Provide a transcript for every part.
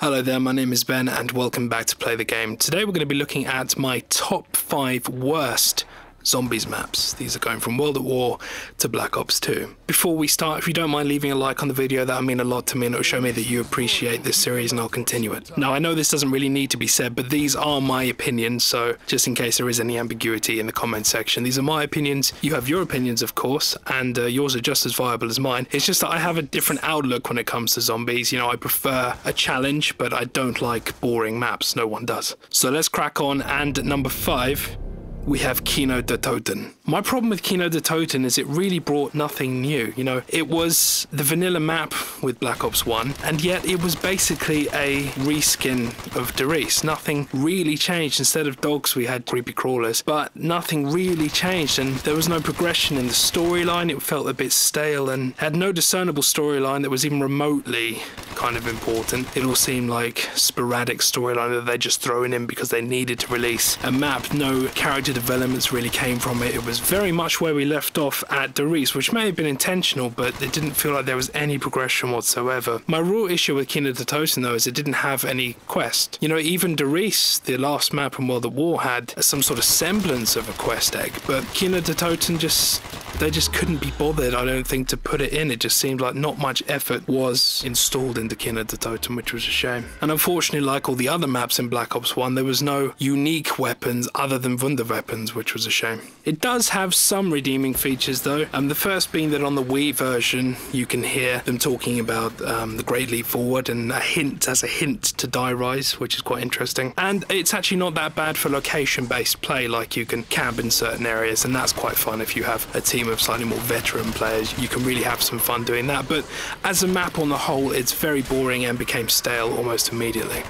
Hello there, my name is Ben and welcome back to Play the Game. Today we're going to be looking at my top 5 worst zombies maps. These are going from World at War to Black Ops 2. Before we start, if you don't mind leaving a like on the video, that would mean a lot to me and it will show me that you appreciate this series and I'll continue it. Now I know this doesn't really need to be said, but these are my opinions, so just in case there is any ambiguity in the comment section, these are my opinions. You have your opinions of course, and yours are just as viable as mine. It's just that I have a different outlook when it comes to zombies. You know, I prefer a challenge, but I don't like boring maps. No one does. So let's crack on, and at number 5, we have Kino Der Toten. My problem with Kino Der Toten is it really brought nothing new. You know, it was the vanilla map with Black Ops 1, and yet it was basically a reskin of Der Toten. Nothing really changed. Instead of dogs, we had creepy crawlers, but nothing really changed, and there was no progression in the storyline. It felt a bit stale and had no discernible storyline that was even remotely kind of important. It all seemed like sporadic storyline that they just thrown in because they needed to release a map. No character developments really came from it. It was very much where we left off at Der Toten, which may have been intentional, but it didn't feel like there was any progression whatsoever. My real issue with Kino Der Toten though is it didn't have any quest. You know, even Der Toten, the last map in World at War, had some sort of semblance of a quest egg, but Kino Der Toten they just couldn't be bothered, I don't think, to put it in. It just seemed like not much effort was installed into Kino Der Toten, which was a shame. And unfortunately, like all the other maps in Black Ops 1, there was no unique weapons other than Wunder weapons, which was a shame. It does have some redeeming features though, the first being that on the Wii version you can hear them talking about the Great Leap Forward and a hint to Die Rise, which is quite interesting. And it's actually not that bad for location-based play, like you can camp in certain areas, and that's quite fun if you have a team of slightly more veteran players. You can really have some fun doing that, but as a map on the whole, it's very boring and became stale almost immediately.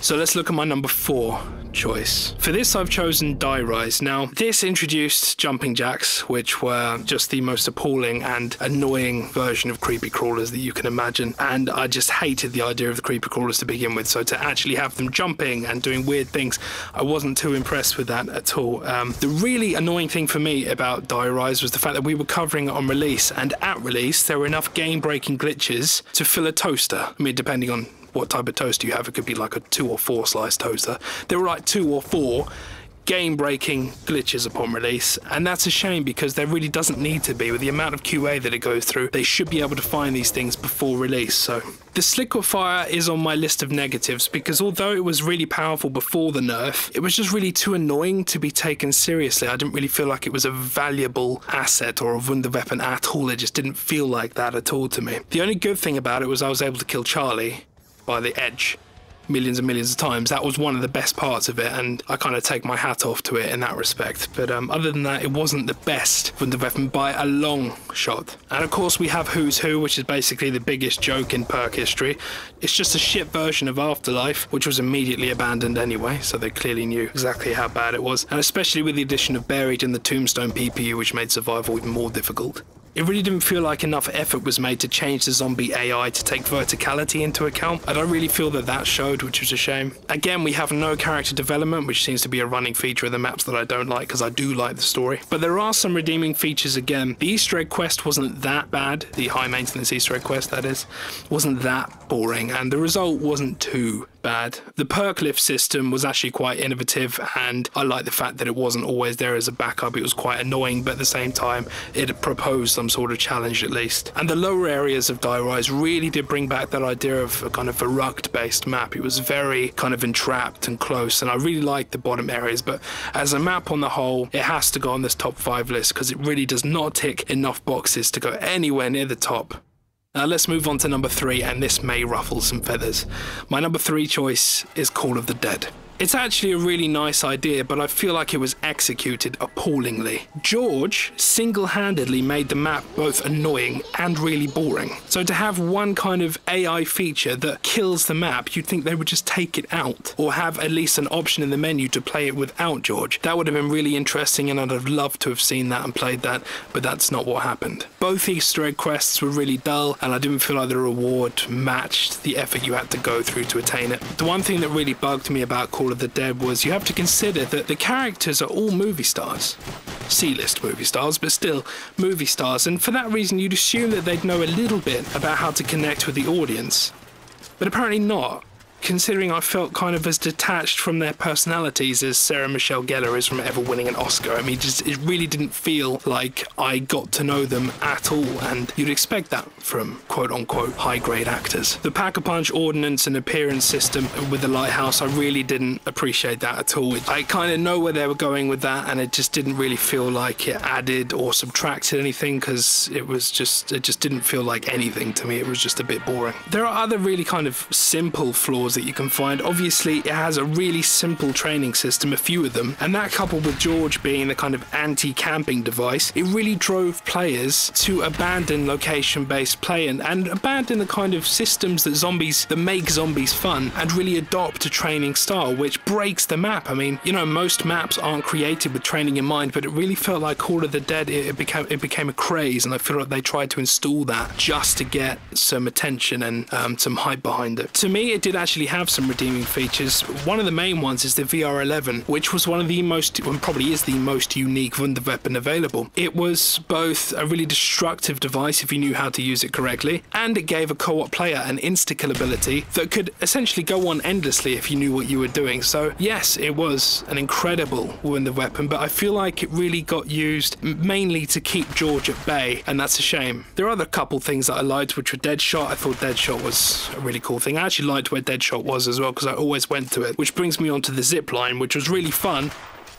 So let's look at my number 4 choice. For this I've chosen Die Rise. Now this introduced jumping jacks, which were just the most appalling and annoying version of creepy crawlers that you can imagine, and I just hated the idea of the creepy crawlers to begin with, so to actually have them jumping and doing weird things, I wasn't too impressed with that at all. The really annoying thing for me about Die Rise was the fact that we were covering it on release, and at release there were enough game-breaking glitches to fill a toaster. I mean, depending on what type of toaster you have, it could be like a 2 or 4 slice toaster. There were like 2 or 4 game-breaking glitches upon release, and that's a shame because there really doesn't need to be. With the amount of QA that it goes through, they should be able to find these things before release. So the Sliquifire is on my list of negatives because although it was really powerful before the nerf, it was just really too annoying to be taken seriously. I didn't really feel like it was a valuable asset or a Wunder weapon at all. It just didn't feel like that at all to me. The only good thing about it was I was able to kill Charlie by the edge millions and millions of times. That was one of the best parts of it, and I kind of take my hat off to it in that respect. But other than that, it wasn't the best Wunder weapon by a long shot. And of course we have Who's Who, which is basically the biggest joke in perk history. It's just a shit version of Afterlife, which was immediately abandoned anyway, so they clearly knew exactly how bad it was, and especially with the addition of Buried in the Tombstone PPU, which made survival even more difficult. It really didn't feel like enough effort was made to change the zombie AI to take verticality into account. I don't really feel that showed, which was a shame. Again, we have no character development, which seems to be a running feature of the maps that I don't like, because I do like the story. But there are some redeeming features again. The Easter egg quest wasn't that bad. The high maintenance Easter egg quest, that is, wasn't that boring, and the result wasn't too bad. The perk lift system was actually quite innovative, and I like the fact that it wasn't always there as a backup. It was quite annoying, but at the same time it proposed some sort of challenge at least. And the lower areas of Die Rise really did bring back that idea of a kind of a rucked based map. It was very kind of entrapped and close, and I really liked the bottom areas, but as a map on the whole, it has to go on this top 5 list because it really does not tick enough boxes to go anywhere near the top. Now let's move on to number 3, and this may ruffle some feathers. My number 3 choice is Call of the Dead. It's actually a really nice idea, but I feel like it was executed appallingly. George single-handedly made the map both annoying and really boring. So to have one kind of AI feature that kills the map, you'd think they would just take it out, or have at least an option in the menu to play it without George. That would have been really interesting, and I'd have loved to have seen that and played that, but that's not what happened. Both Easter egg quests were really dull, and I didn't feel like the reward matched the effort you had to go through to attain it. The one thing that really bugged me about Call of the Dead was you have to consider that the characters are all movie stars. C-list movie stars, but still movie stars, and for that reason you'd assume that they'd know a little bit about how to connect with the audience. But apparently not. considering I felt kind of as detached from their personalities as Sarah Michelle Gellar is from ever winning an Oscar. I mean, it really didn't feel like I got to know them at all, and you'd expect that from quote-unquote high-grade actors. The Pack-a-Punch ordnance and appearance system with the lighthouse, I really didn't appreciate that at all. I kind of know where they were going with that, and it just didn't really feel like it added or subtracted anything, because it just didn't feel like anything to me. It was just a bit boring. There are other really kind of simple flaws that you can find. Obviously, it has a really simple training system, a few of them, and that coupled with George being the kind of anti-camping device, it really drove players to abandon location-based play and abandon the kind of systems that make zombies fun, and really adopt a training style which breaks the map. I mean, you know, most maps aren't created with training in mind, but it really felt like Call of the Dead, it became a craze, and I feel like they tried to install that just to get some attention and some hype behind it. To me, it did actually have some redeeming features. One of the main ones is the VR11, which was one of the most, and probably is the most unique Wunderweapon available. It was both a really destructive device if you knew how to use it correctly, and it gave a co-op player an insta-kill ability that could essentially go on endlessly if you knew what you were doing. So yes, it was an incredible Wunderweapon, but I feel like it really got used mainly to keep George at bay, and that's a shame. There are other couple things that I liked, which were Deadshot. I thought Deadshot was a really cool thing. I actually liked where Deadshot was as well, because I always went to it, which brings me on to the zip line, which was really fun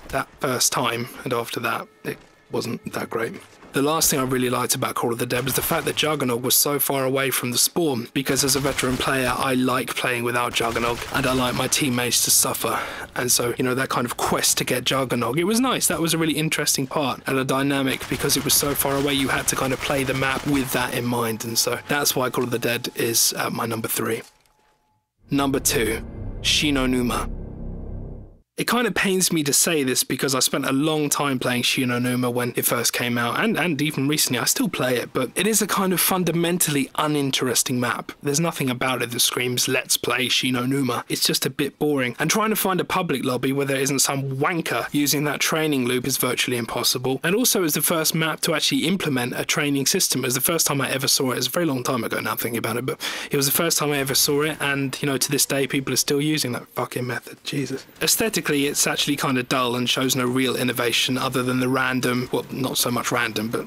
that first time, and after that it wasn't that great. The last thing I really liked about Call of the Dead was the fact that Juggernog was so far away from the spawn, because as a veteran player I like playing without Juggernog, and I like my teammates to suffer, and so, you know, that kind of quest to get Juggernog, it was nice. That was a really interesting part and a dynamic, because it was so far away you had to kind of play the map with that in mind, and so that's why Call of the Dead is my number 3. Number 2, Shi No Numa. It kind of pains me to say this because I spent a long time playing Shi No Numa when it first came out, and even recently I still play it, but it is a kind of fundamentally uninteresting map. There's nothing about it that screams, let's play Shi No Numa. It's just a bit boring, and trying to find a public lobby where there isn't some wanker using that training loop is virtually impossible. And also, as the first map to actually implement a training system, it was the first time I ever saw it. It was a very long time ago now thinking about it, but it was the first time I ever saw it, and, you know, to this day people are still using that fucking method. Jesus. Aesthetically, it's actually kind of dull and shows no real innovation other than the random, well, not so much random, but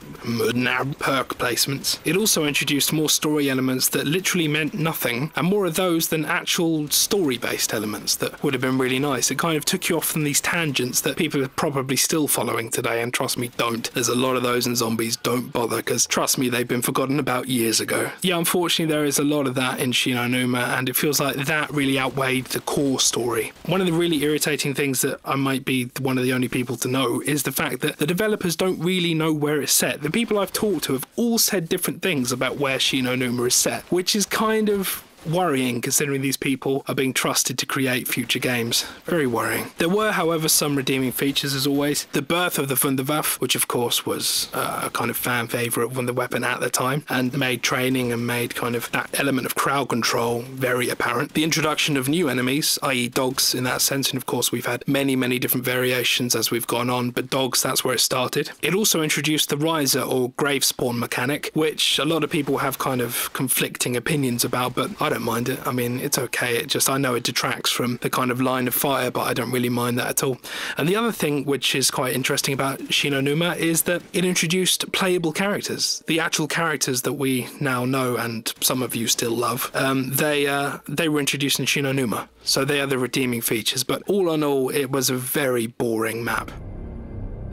perk placements. It also introduced more story elements that literally meant nothing, and more of those than actual story-based elements that would have been really nice. It kind of took you off on these tangents that people are probably still following today, and trust me, don't. There's a lot of those in zombies, don't bother, because trust me, they've been forgotten about years ago. Yeah, unfortunately, there is a lot of that in Shi No Numa, and it feels like that really outweighed the core story. One of the really irritating things that I might be one of the only people to know is the fact that the developers don't really know where it's set. The people I've talked to have all said different things about where Shi No Numa is set, which is kind of worrying considering these people are being trusted to create future games. Very worrying. There were, however, some redeeming features as always. The birth of the Wunderwaffe, which of course was a kind of fan favourite Wunderweapon at the time, and made training and made kind of that element of crowd control very apparent. The introduction of new enemies, i.e. dogs in that sense, and of course we've had many different variations as we've gone on, but dogs, that's where it started. It also introduced the riser or grave spawn mechanic, which a lot of people have kind of conflicting opinions about, but I don't mind it. I mean, it's okay. I know it detracts from the kind of line of fire, but I don't really mind that at all. And the other thing which is quite interesting about Shi No Numa is that it introduced playable characters. The actual characters that we now know, and some of you still love, they were introduced in Shi No Numa. So they are the redeeming features, but all in all, it was a very boring map.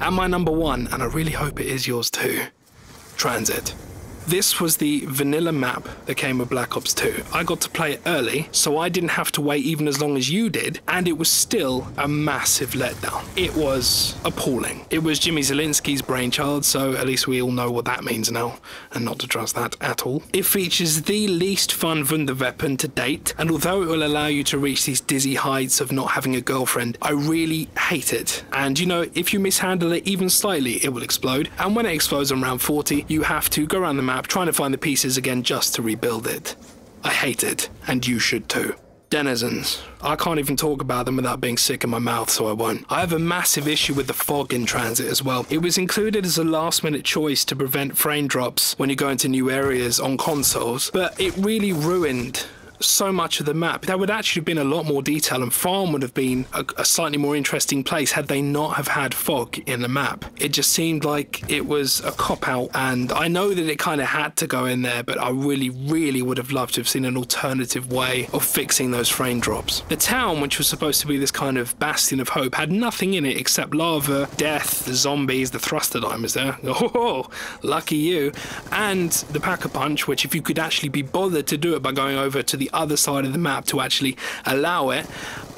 At my number 1, and I really hope it is yours too, Transit. This was the vanilla map that came with Black Ops 2. I got to play it early, so I didn't have to wait even as long as you did, and it was still a massive letdown. It was appalling. It was Jimmy Zielinski's brainchild, so at least we all know what that means now, and not to trust that at all. It features the least fun Wunderweapon to date, and although it will allow you to reach these dizzy heights of not having a girlfriend, I really hate it. And you know, if you mishandle it even slightly, it will explode, and when it explodes on round 40, you have to go around the map trying to find the pieces again just to rebuild it. I hate it, and you should too. Denizens. I can't even talk about them without being sick in my mouth, so I won't. I have a massive issue with the fog in Transit as well. It was included as a last-minute choice to prevent frame drops when you go into new areas on consoles, but it really ruined so much of the map. There would actually have been a lot more detail, and farm would have been a slightly more interesting place had they not have had fog in the map. It just seemed like it was a cop-out, and I know that it kind of had to go in there, but I really would have loved to have seen an alternative way of fixing those frame drops. The town, which was supposed to be this kind of bastion of hope, had nothing in it except lava, death, the zombies, the thruster dimers there. Oh, lucky you. And the pack-a-punch, which if you could actually be bothered to do it by going over to the other side of the map to actually allow it,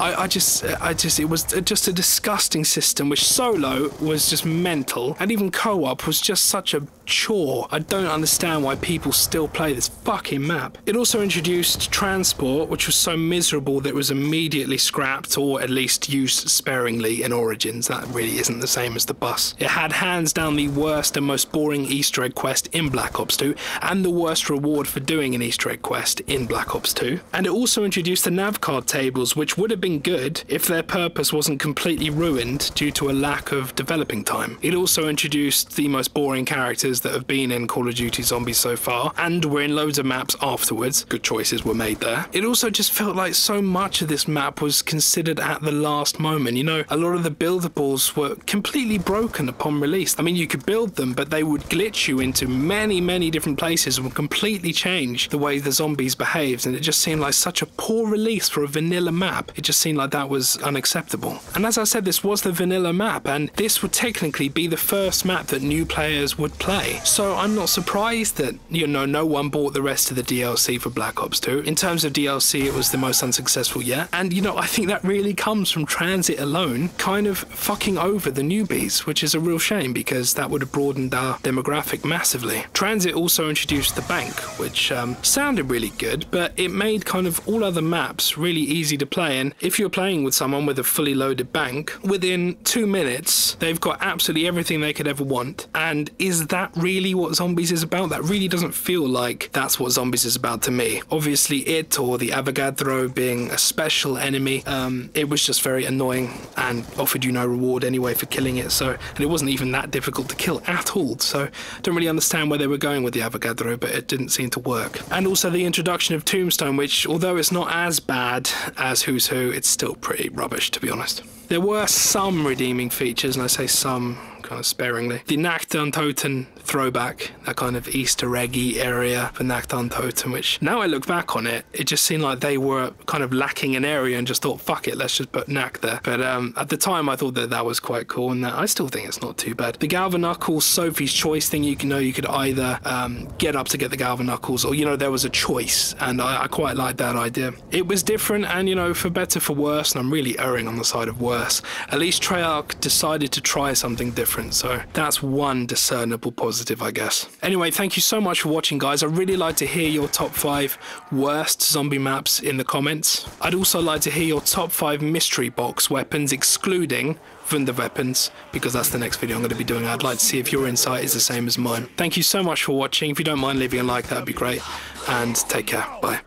it was just a disgusting system, which solo was just mental, and even co-op was just such a chore. I don't understand why people still play this fucking map. It also introduced transport, which was so miserable that it was immediately scrapped, or at least used sparingly in Origins. That really isn't the same as the bus. It had hands down the worst and most boring Easter egg quest in Black Ops 2, and the worst reward for doing an Easter egg quest in Black Ops 2. And it also introduced the nav card tables, which would have been good if their purpose wasn't completely ruined due to a lack of developing time. It also introduced the most boring characters that have been in Call of Duty Zombies so far, and were in loads of maps afterwards. Good choices were made there. It also just felt like so much of this map was considered at the last moment. You know, a lot of the buildables were completely broken upon release. I mean, you could build them, but they would glitch you into many different places and would completely change the way the zombies behaved, and it just seemed like such a poor release for a vanilla map. It just seemed like that was unacceptable. And as I said, this was the vanilla map, and this would technically be the first map that new players would play. So I'm not surprised that, you know, no one bought the rest of the DLC for Black Ops 2. In terms of DLC, it was the most unsuccessful yet. And, you know, I think that really comes from Transit alone kind of fucking over the newbies, which is a real shame because that would have broadened our demographic massively. Transit also introduced the bank, which sounded really good, but it made kind of all other maps really easy to play. And if you're playing with someone with a fully loaded bank, within 2 minutes, they've got absolutely everything they could ever want. And is that really what Zombies is about? That really doesn't feel like that's what Zombies is about to me. Obviously it, or the Avogadro being a special enemy, it was just very annoying and offered you no reward anyway for killing it. So, and it wasn't even that difficult to kill at all. So I don't really understand where they were going with the Avogadro, but it didn't seem to work. And also the introduction of Tombstone, which although it's not as bad as Who's Who, it's still pretty rubbish, to be honest. There were some redeeming features, and I say some kind of sparingly. The Kino Der Toten throwback, that kind of Easter eggy area for Kino Der Toten, which now I look back on it, it just seemed like they were kind of lacking an area and just thought, fuck it, let's just put Knack there. But at the time I thought that that was quite cool, and I still think it's not too bad. The Galvanuckles Sophie's Choice thing, you could either get up to get the Galvanuckles, or, you know, there was a choice, and I quite like that idea. It was different, and, you know, for better for worse, and I'm really erring on the side of worse, at least Treyarch decided to try something different. So that's one discernible positive, I guess. Anyway, thank you so much for watching, guys. I'd really like to hear your top 5 worst zombie maps in the comments. I'd also like to hear your top 5 mystery box weapons, excluding Wunderweapons, because that's the next video I'm going to be doing. I'd like to see if your insight is the same as mine. Thank you so much for watching. If you don't mind leaving a like, that'd be great. And take care. Bye.